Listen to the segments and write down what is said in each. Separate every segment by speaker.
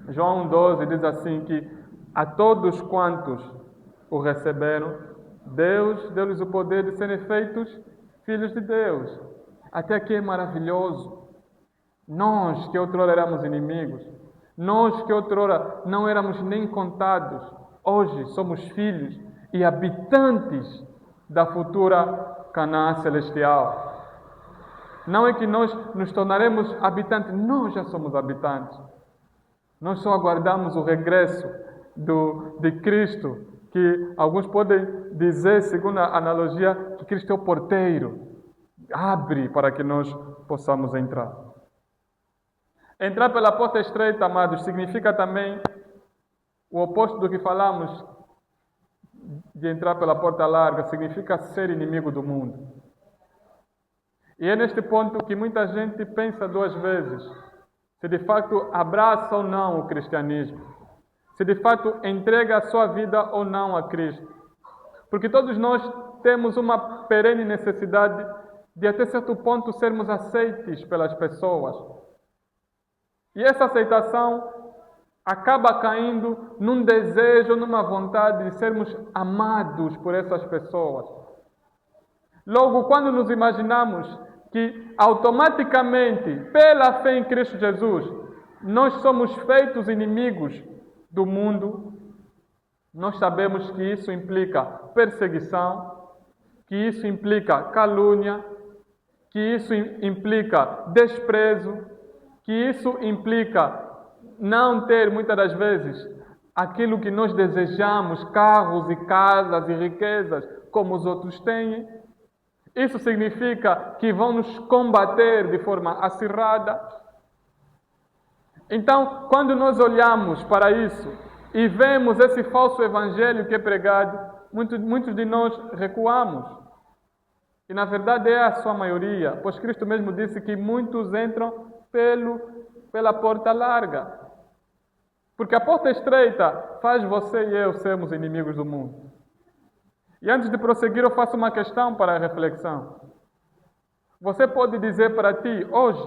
Speaker 1: João 1,12 diz assim que a todos quantos o receberam, Deus deu-lhes o poder de serem feitos filhos de Deus. Até aqui é maravilhoso. Nós que outrora éramos inimigos, nós que outrora não éramos nem contados, hoje somos filhos e habitantes da futura Canaã celestial. Não é que nós nos tornaremos habitantes, nós já somos habitantes. Nós só aguardamos o regresso de Cristo, que alguns podem dizer, segundo a analogia, que Cristo é o porteiro. Abre para que nós possamos entrar. Entrar pela porta estreita, amados, significa também o oposto do que falamos de entrar pela porta larga, significa ser inimigo do mundo. E é neste ponto que muita gente pensa duas vezes, se de fato abraça ou não o cristianismo, se de fato entrega a sua vida ou não a Cristo. Porque todos nós temos uma perene necessidade de até certo ponto sermos aceites pelas pessoas. E essa aceitação acaba caindo num desejo, numa vontade de sermos amados por essas pessoas. Logo, quando nos imaginamos que automaticamente, pela fé em Cristo Jesus, nós somos feitos inimigos do mundo, nós sabemos que isso implica perseguição, que isso implica calúnia, que isso implica desprezo, que isso implica não ter, muitas das vezes, aquilo que nós desejamos, carros e casas e riquezas, como os outros têm. Isso significa que vão nos combater de forma acirrada. Então, quando nós olhamos para isso e vemos esse falso evangelho que é pregado, muitos de nós recuamos. E na verdade é a sua maioria, pois Cristo mesmo disse que muitos entram pela porta larga. Porque a porta estreita faz você e eu sermos inimigos do mundo. E antes de prosseguir, eu faço uma questão para a reflexão. Você pode dizer para ti, hoje,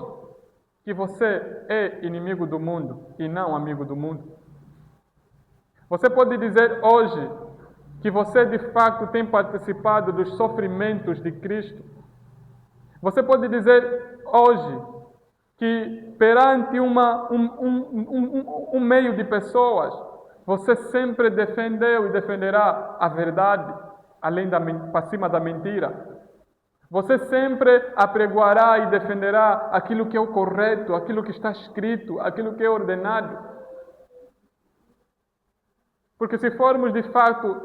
Speaker 1: que você é inimigo do mundo e não amigo do mundo? Você pode dizer hoje que você de fato tem participado dos sofrimentos de Cristo? Você pode dizer hoje que perante um meio de pessoas, você sempre defendeu e defenderá a verdade, para cima da mentira. Você sempre apregoará e defenderá aquilo que é o correto, aquilo que está escrito, aquilo que é ordenado. Porque se formos de fato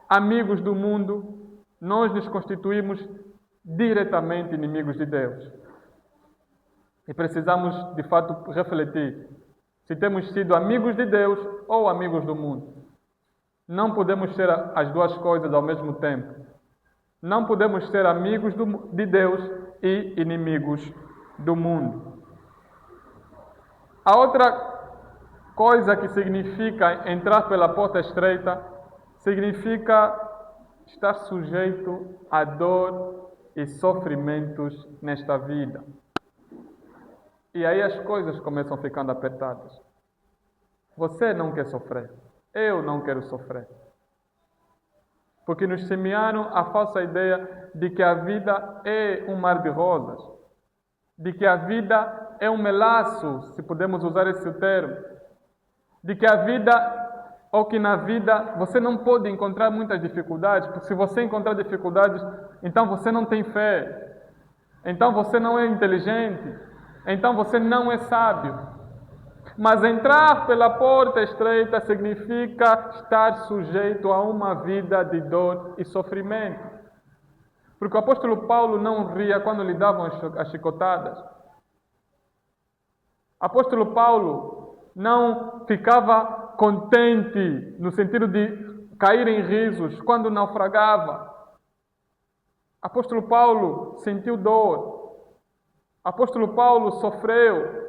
Speaker 1: amigos do mundo, nós nos constituímos diretamente inimigos de Deus. E precisamos, de fato, refletir se temos sido amigos de Deus ou amigos do mundo. Não podemos ser as duas coisas ao mesmo tempo. Não podemos ser amigos de Deus e inimigos do mundo. A outra coisa que significa entrar pela porta estreita significa estar sujeito a dor e sofrimentos nesta vida. E aí as coisas começam ficando apertadas. Você não quer sofrer. Eu não quero sofrer. Porque nos semearam a falsa ideia de que a vida é um mar de rosas. De que a vida é um melaço, se podemos usar esse termo. De que a vida, ou que na vida, você não pode encontrar muitas dificuldades. Porque se você encontrar dificuldades, então você não tem fé. Então você não é inteligente. Então você não é sábio. Mas entrar pela porta estreita significa estar sujeito a uma vida de dor e sofrimento. Porque o apóstolo Paulo não ria quando lhe davam as chicotadas. O apóstolo Paulo não ficava contente no sentido de cair em risos quando naufragava. O apóstolo Paulo sentiu dor. O apóstolo Paulo sofreu.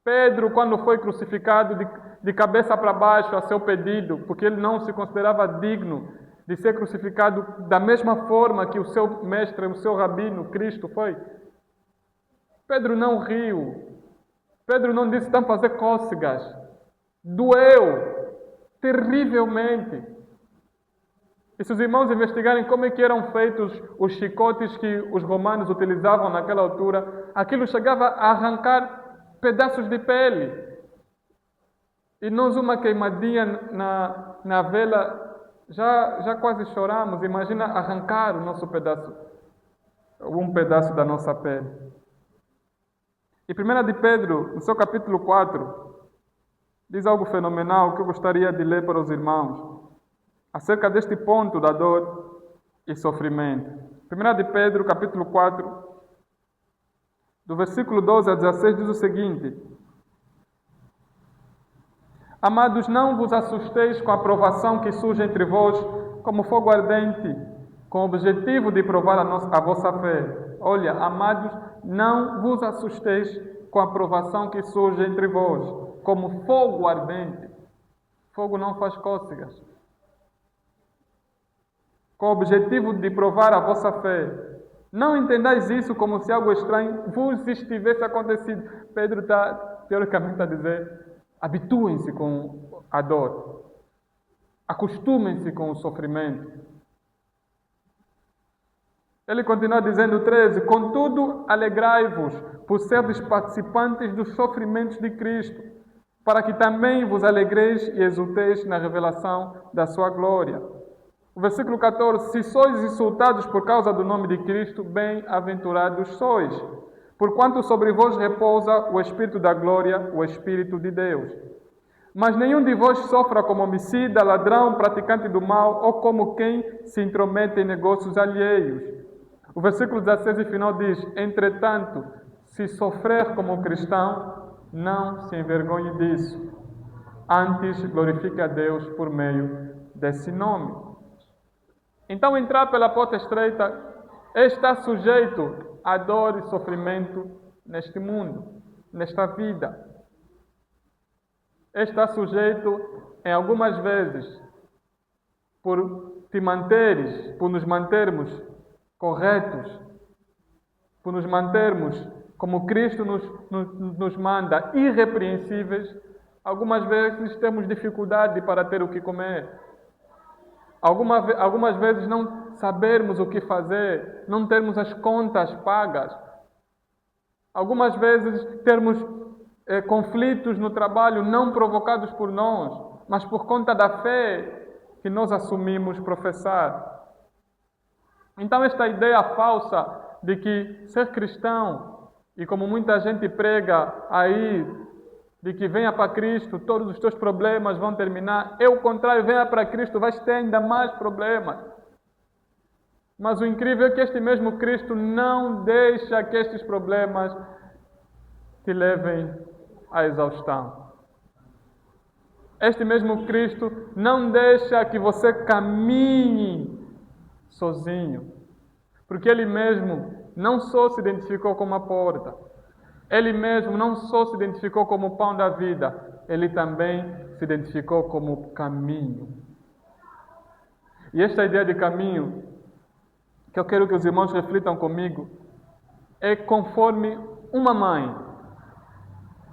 Speaker 1: Pedro, quando foi crucificado de cabeça para baixo a seu pedido, porque ele não se considerava digno de ser crucificado da mesma forma que o seu mestre, o seu rabino, Cristo foi. Pedro não riu. Pedro não disse, estão a fazer cócegas. doeu terrivelmente. E se os irmãos investigarem como é que eram feitos os chicotes que os romanos utilizavam naquela altura, aquilo chegava a arrancar pedaços de pele. E nós, uma queimadinha na vela, já quase choramos. Imagina arrancar o nosso pedaço, um pedaço da nossa pele. E 1 de Pedro, no seu capítulo 4, diz algo fenomenal que eu gostaria de ler para os irmãos, acerca deste ponto da dor e sofrimento. 1 de Pedro, capítulo 4, do versículo 12 a 16, diz o seguinte: Amados, não vos assusteis com a provação que surge entre vós como fogo ardente, com o objetivo de provar a vossa fé. Olha, amados, não vos assusteis com a provação que surge entre vós como fogo ardente. Fogo não faz cócegas. Com o objetivo de provar a vossa fé. Não entendais isso como se algo estranho vos estivesse acontecido. Pedro teoricamente está a dizer: habituem-se com a dor. Acostumem-se com o sofrimento. Ele continua dizendo 13: Contudo, alegrai-vos por seres participantes dos sofrimentos de Cristo, para que também vos alegreis e exulteis na revelação da sua glória. O versículo 14: Se sois insultados por causa do nome de Cristo, bem-aventurados sois, porquanto sobre vós repousa o Espírito da glória, o Espírito de Deus. Mas nenhum de vós sofra como homicida, ladrão, praticante do mal, ou como quem se intromete em negócios alheios. O versículo 16 e final diz: Entretanto, se sofrer como cristão, não se envergonhe disso. Antes, glorifique a Deus por meio desse nome. Então, entrar pela porta estreita está sujeito a dor e sofrimento neste mundo, nesta vida. Está sujeito, em algumas vezes, por nos mantermos corretos, por nos mantermos como Cristo nos manda, irrepreensíveis. Algumas vezes temos dificuldade para ter o que comer. Algumas vezes não sabermos o que fazer, não termos as contas pagas. Algumas vezes termos conflitos no trabalho não provocados por nós, mas por conta da fé que nós assumimos professar. Então esta ideia falsa de que ser cristão, e como muita gente prega aí, de que venha para Cristo, todos os teus problemas vão terminar. É o contrário, venha para Cristo, vais ter ainda mais problemas. Mas o incrível é que este mesmo Cristo não deixa que estes problemas te levem à exaustão. Este mesmo Cristo não deixa que você caminhe sozinho. Porque Ele mesmo não só se identificou como a porta, Ele mesmo não só se identificou como o pão da vida, Ele também se identificou como o caminho. E esta ideia de caminho, que eu quero que os irmãos reflitam comigo, é conforme uma mãe.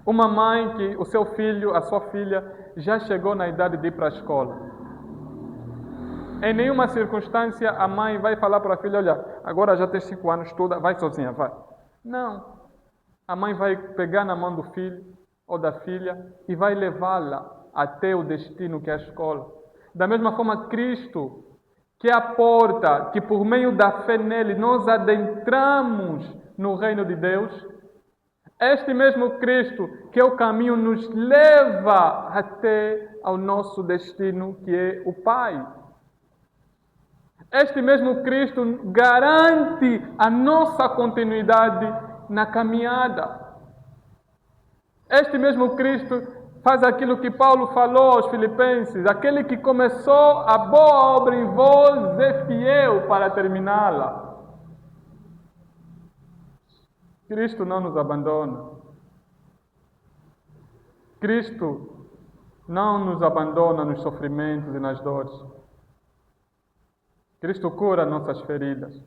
Speaker 1: Uma mãe que o seu filho, a sua filha, já chegou na idade de ir para a escola. Em nenhuma circunstância a mãe vai falar para a filha: olha, agora já tens 5 anos, estuda, vai sozinha, vai. Não. A mãe vai pegar na mão do filho ou da filha e vai levá-la até o destino que é a escola. Da mesma forma, Cristo, que é a porta, que por meio da fé nele nós adentramos no reino de Deus, este mesmo Cristo, que é o caminho, nos leva até ao nosso destino, que é o Pai. Este mesmo Cristo garante a nossa continuidade na caminhada. Este mesmo Cristo faz aquilo que Paulo falou aos Filipenses: aquele que começou a boa obra em vós é fiel para terminá-la. Cristo não nos abandona. Cristo não nos abandona nos sofrimentos e nas dores. Cristo cura nossas feridas.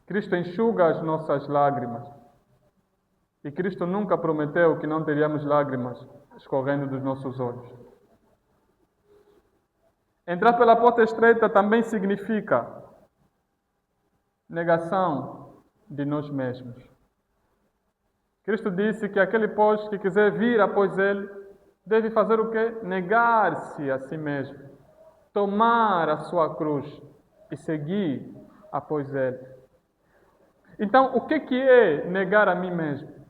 Speaker 1: Cristo enxuga as nossas lágrimas. E Cristo nunca prometeu que não teríamos lágrimas escorrendo dos nossos olhos. Entrar pela porta estreita também significa negação de nós mesmos. Cristo disse que aquele, pois, que quiser vir após Ele, deve fazer o quê? Negar-se a si mesmo, tomar a sua cruz e seguir após Ele. Então, o que é negar a mim mesmo?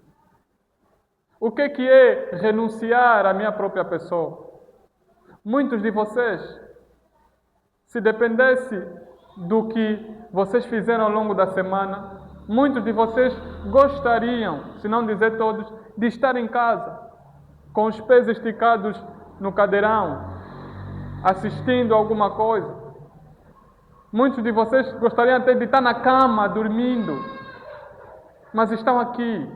Speaker 1: O que é renunciar à minha própria pessoa? Muitos de vocês, se dependesse do que vocês fizeram ao longo da semana, muitos de vocês gostariam, se não dizer todos, de estar em casa, com os pés esticados no cadeirão, assistindo alguma coisa. Muitos de vocês gostariam até de estar na cama, dormindo, mas estão aqui.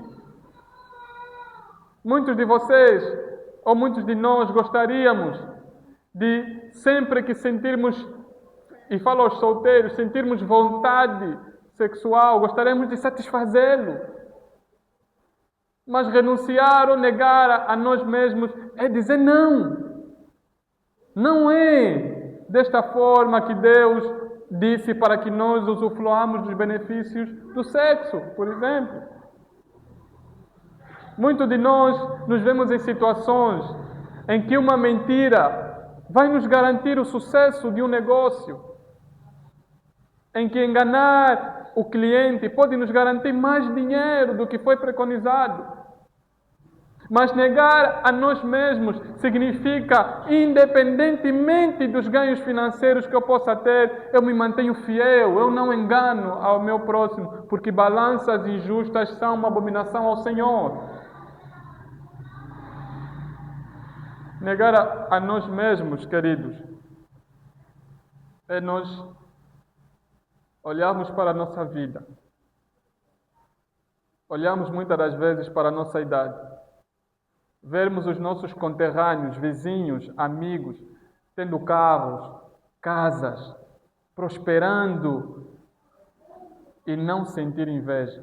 Speaker 1: Muitos de vocês, ou muitos de nós, gostaríamos de, sempre que sentirmos, e falo aos solteiros, sentirmos vontade sexual, gostaríamos de satisfazê-lo. Mas renunciar ou negar a nós mesmos é dizer não. Não é desta forma que Deus disse para que nós usufruamos dos benefícios do sexo, por exemplo. Muitos de nós nos vemos em situações em que uma mentira vai nos garantir o sucesso de um negócio, em que enganar o cliente pode nos garantir mais dinheiro do que foi preconizado. Mas negar a nós mesmos significa, independentemente dos ganhos financeiros que eu possa ter, eu me mantenho fiel, eu não engano ao meu próximo, porque balanças injustas são uma abominação ao Senhor. Negar a nós mesmos, queridos, é nós olharmos para a nossa vida. Olhamos muitas das vezes para a nossa idade. Vermos os nossos conterrâneos, vizinhos, amigos, tendo carros, casas, prosperando e não sentir inveja.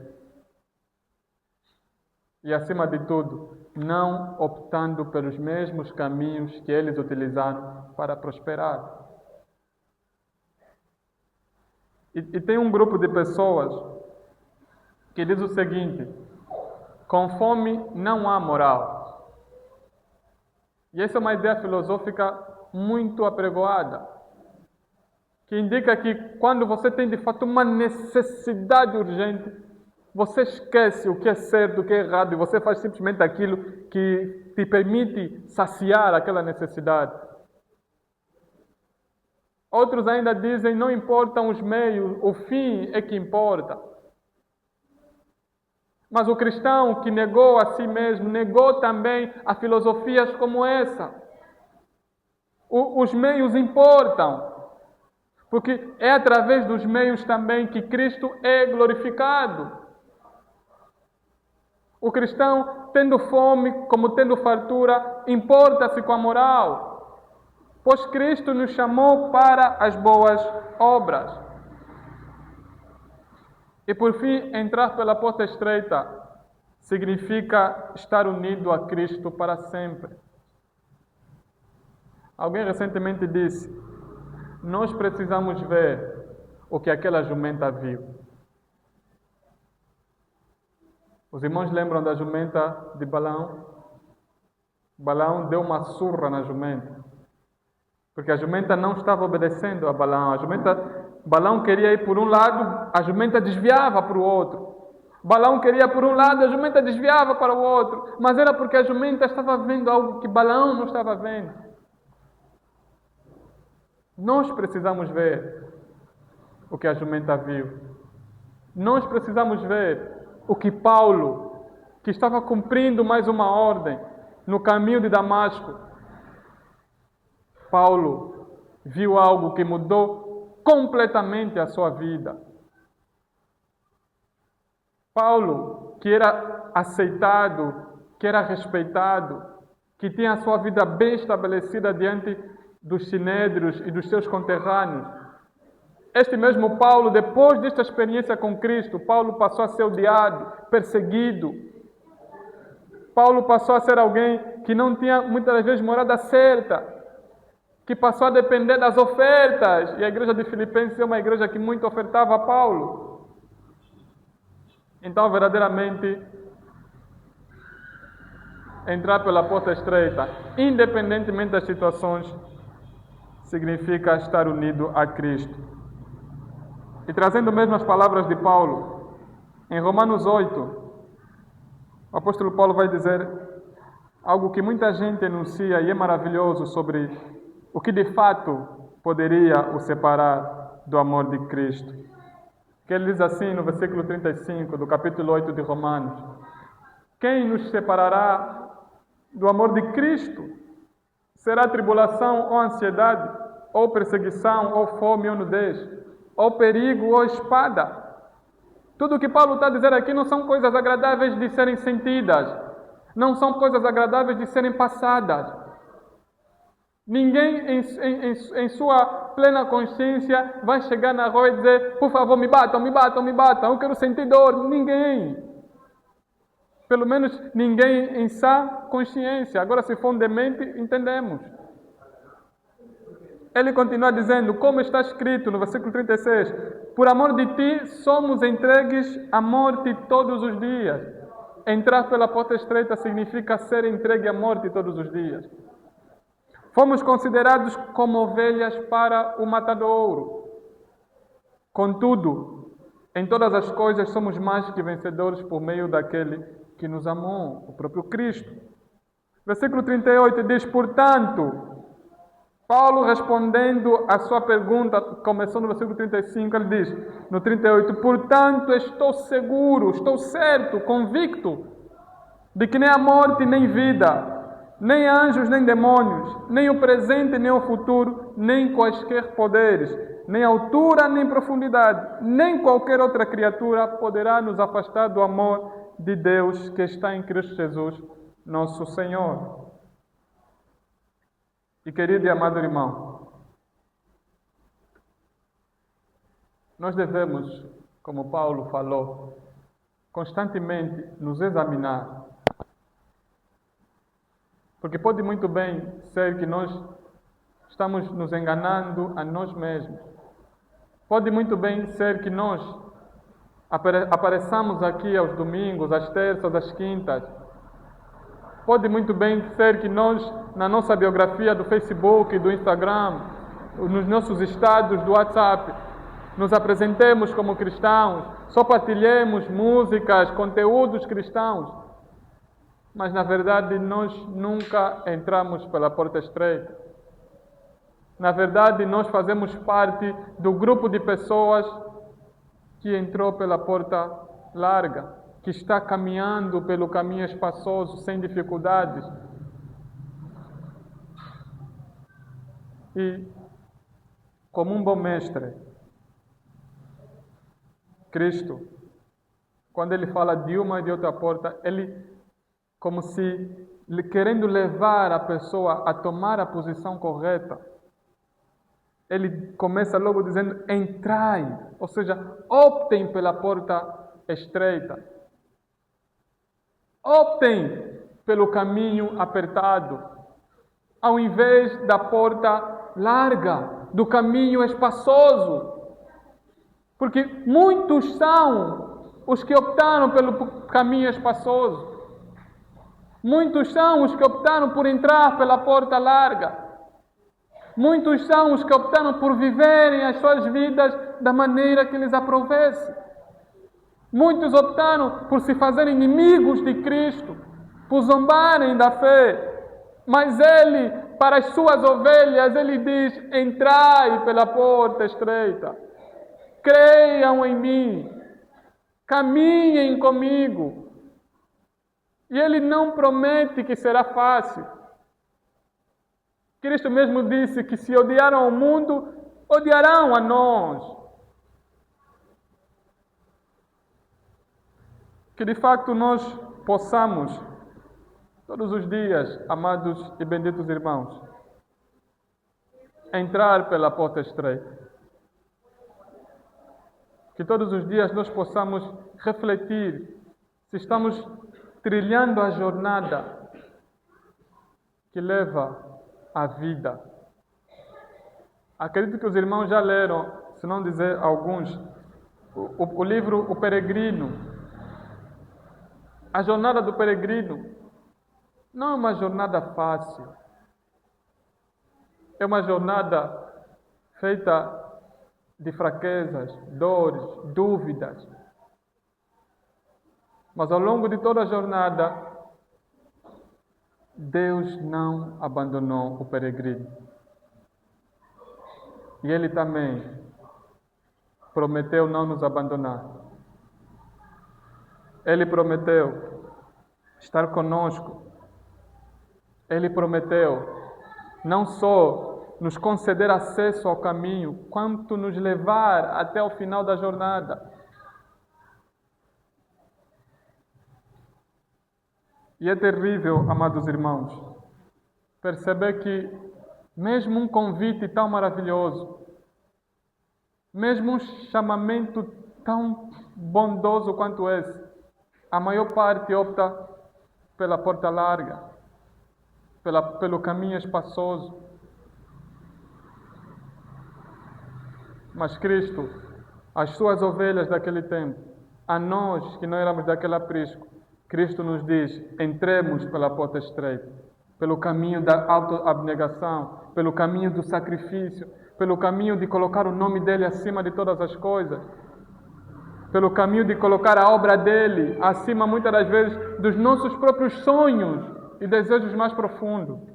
Speaker 1: E, acima de tudo, não optando pelos mesmos caminhos que eles utilizaram para prosperar. E tem um grupo de pessoas que diz o seguinte: com fome não há moral. E essa é uma ideia filosófica muito apregoada, que indica que quando você tem de fato uma necessidade urgente, você esquece o que é certo, o que é errado, e você faz simplesmente aquilo que te permite saciar aquela necessidade. Outros ainda dizem, não importam os meios, o fim é que importa. Mas o cristão que negou a si mesmo, negou também a filosofias como essa. Os meios importam, porque é através dos meios também que Cristo é glorificado. O cristão, tendo fome como tendo fartura, importa-se com a moral, pois Cristo nos chamou para as boas obras. E por fim, entrar pela porta estreita significa estar unido a Cristo para sempre. Alguém recentemente disse: nós precisamos ver o que aquela jumenta viu. Os irmãos lembram da jumenta de Balaão? Balaão deu uma surra na jumenta, porque a jumenta não estava obedecendo a Balaão. Balaão queria ir por um lado, a jumenta desviava para o outro. Balaão queria por um lado, a jumenta desviava para o outro. Mas era porque a jumenta estava vendo algo que Balaão não estava vendo. Nós precisamos ver o que a jumenta viu. Nós precisamos ver o que Paulo, que estava cumprindo mais uma ordem no caminho de Damasco, Paulo viu algo que mudou completamente a sua vida. Paulo, que era aceitado, que era respeitado, que tinha a sua vida bem estabelecida diante dos sinédrios e dos seus conterrâneos. Este mesmo Paulo, depois desta experiência com Cristo, Paulo passou a ser odiado, perseguido. Paulo passou a ser alguém que não tinha muitas vezes morada certa, que passou a depender das ofertas. E a igreja de Filipenses é uma igreja que muito ofertava a Paulo. Então, verdadeiramente, entrar pela porta estreita, independentemente das situações, significa estar unido a Cristo. E trazendo mesmo as palavras de Paulo, em Romanos 8, o apóstolo Paulo vai dizer algo que muita gente enuncia e é maravilhoso sobre o que de fato poderia o separar do amor de Cristo. Que ele diz assim no versículo 35 do capítulo 8 de Romanos: quem nos separará do amor de Cristo? Será tribulação ou ansiedade, ou perseguição, ou fome ou nudez, ou perigo ou espada? Tudo o que Paulo está a dizer aqui não são coisas agradáveis de serem sentidas, não são coisas agradáveis de serem passadas. Ninguém em sua plena consciência vai chegar na rua e dizer: por favor, me batam, eu quero sentir dor. Ninguém. Pelo menos ninguém em sã consciência. Agora, se for um demente, entendemos. Ele continua dizendo, como está escrito no versículo 36, por amor de ti somos entregues à morte todos os dias. Entrar pela porta estreita significa ser entregue à morte todos os dias. Fomos considerados como ovelhas para o matadouro. Contudo, em todas as coisas somos mais que vencedores por meio daquele que nos amou, o próprio Cristo. Versículo 38 diz, portanto, Paulo respondendo à sua pergunta, começou no versículo 35, ele diz, no 38, portanto estou seguro, estou certo, convicto, de que nem a morte nem vida, nem anjos nem demônios, nem o presente nem o futuro, nem quaisquer poderes, nem altura nem profundidade, nem qualquer outra criatura poderá nos afastar do amor de Deus que está em Cristo Jesus, nosso Senhor. E querido e amado irmão, nós devemos, como Paulo falou, constantemente nos examinar. Porque pode muito bem ser que nós estamos nos enganando a nós mesmos. Pode muito bem ser que nós apareçamos aqui aos domingos, às terças, às quintas. Pode muito bem ser que nós, na nossa biografia do Facebook, do Instagram, nos nossos estados do WhatsApp, nos apresentemos como cristãos, só partilhemos músicas, conteúdos cristãos. Mas, na verdade, nós nunca entramos pela porta estreita. Na verdade, nós fazemos parte do grupo de pessoas que entrou pela porta larga, que está caminhando pelo caminho espaçoso, sem dificuldades. E, como um bom mestre, Cristo, quando ele fala de uma e de outra porta, ele, como se querendo levar a pessoa a tomar a posição correta, ele começa logo dizendo, entrai, ou seja, optem pela porta estreita. Optem pelo caminho apertado, ao invés da porta larga, do caminho espaçoso. Porque muitos são os que optaram pelo caminho espaçoso. Muitos são os que optaram por entrar pela porta larga. Muitos são os que optaram por viverem as suas vidas da maneira que lhes aprovesse. Muitos optaram por se fazerem inimigos de Cristo, por zombarem da fé. Mas Ele, para as suas ovelhas, Ele diz, entrai pela porta estreita. Creiam em mim. Caminhem comigo. E Ele não promete que será fácil. Cristo mesmo disse que se odiaram ao mundo, odiarão a nós. Que de facto nós possamos, todos os dias, amados e benditos irmãos, entrar pela porta estreita. Que todos os dias nós possamos refletir se estamos trilhando a jornada que leva à vida. Acredito que os irmãos já leram, se não dizer alguns, o livro O Peregrino. A jornada do peregrino não é uma jornada fácil. É uma jornada feita de fraquezas, dores, dúvidas. Mas ao longo de toda a jornada, Deus não abandonou o peregrino. E Ele também prometeu não nos abandonar. Ele prometeu estar conosco. Ele prometeu não só nos conceder acesso ao caminho, quanto nos levar até o final da jornada. E é terrível, amados irmãos, perceber que mesmo um convite tão maravilhoso, mesmo um chamamento tão bondoso quanto esse, a maior parte opta pela porta larga, pelo caminho espaçoso. Mas Cristo, as suas ovelhas daquele tempo, a nós que não éramos daquele aprisco, Cristo nos diz: entremos pela porta estreita, pelo caminho da autoabnegação, pelo caminho do sacrifício, pelo caminho de colocar o nome dele acima de todas as coisas, pelo caminho de colocar a obra dele acima, muitas das vezes, dos nossos próprios sonhos e desejos mais profundos.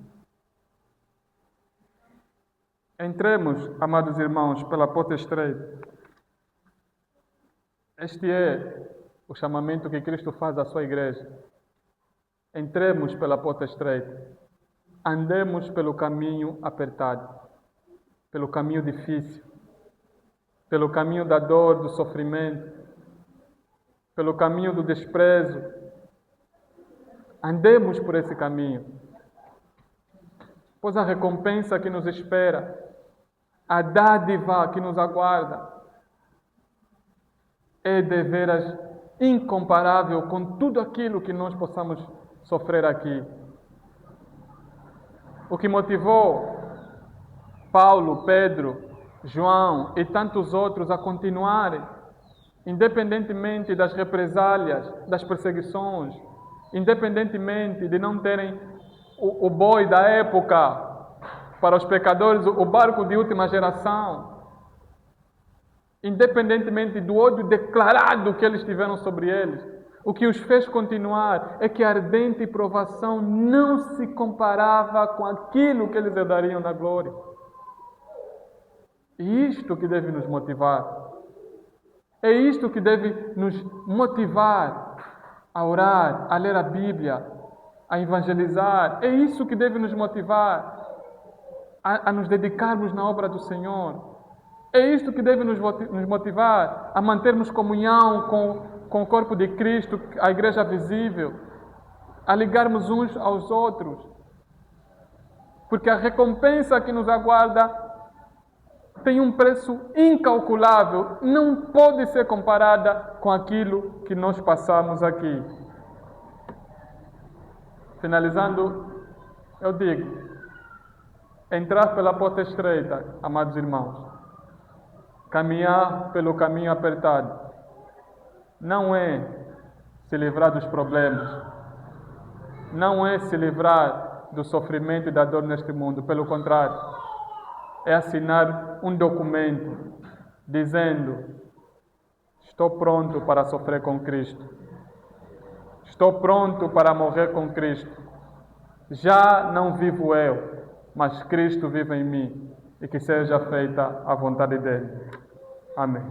Speaker 1: Entremos, amados irmãos, pela porta estreita. Este é o chamamento que Cristo faz à sua igreja. Entremos pela porta estreita. Andemos pelo caminho apertado, pelo caminho difícil, pelo caminho da dor, do sofrimento, pelo caminho do desprezo. Andemos por esse caminho, pois a recompensa que nos espera, a dádiva que nos aguarda, é deveras incomparável com tudo aquilo que nós possamos sofrer aqui. O que motivou Paulo, Pedro, João e tantos outros a continuarem, independentemente das represálias, das perseguições, independentemente de não terem o boi da época, para os pecadores, o barco de última geração, independentemente do ódio declarado que eles tiveram sobre eles, o que os fez continuar é que a ardente provação não se comparava com aquilo que eles herdariam na glória. E isto que deve nos motivar. É isto que deve nos motivar a orar, a ler a Bíblia, a evangelizar. É isso que deve nos motivar a nos dedicarmos na obra do Senhor. É isto que deve nos motivar a mantermos comunhão com o corpo de Cristo, a igreja visível, a ligarmos uns aos outros. Porque a recompensa que nos aguarda tem um preço incalculável, não pode ser comparada com aquilo que nós passamos aqui. Finalizando, eu digo: entrar pela porta estreita, amados irmãos, caminhar pelo caminho apertado, não é se livrar dos problemas, não é se livrar do sofrimento e da dor neste mundo. Pelo contrário, é assinar um documento dizendo: estou pronto para sofrer com Cristo, estou pronto para morrer com Cristo. Já não vivo eu, mas Cristo vive em mim, e que seja feita a vontade dele. Amém.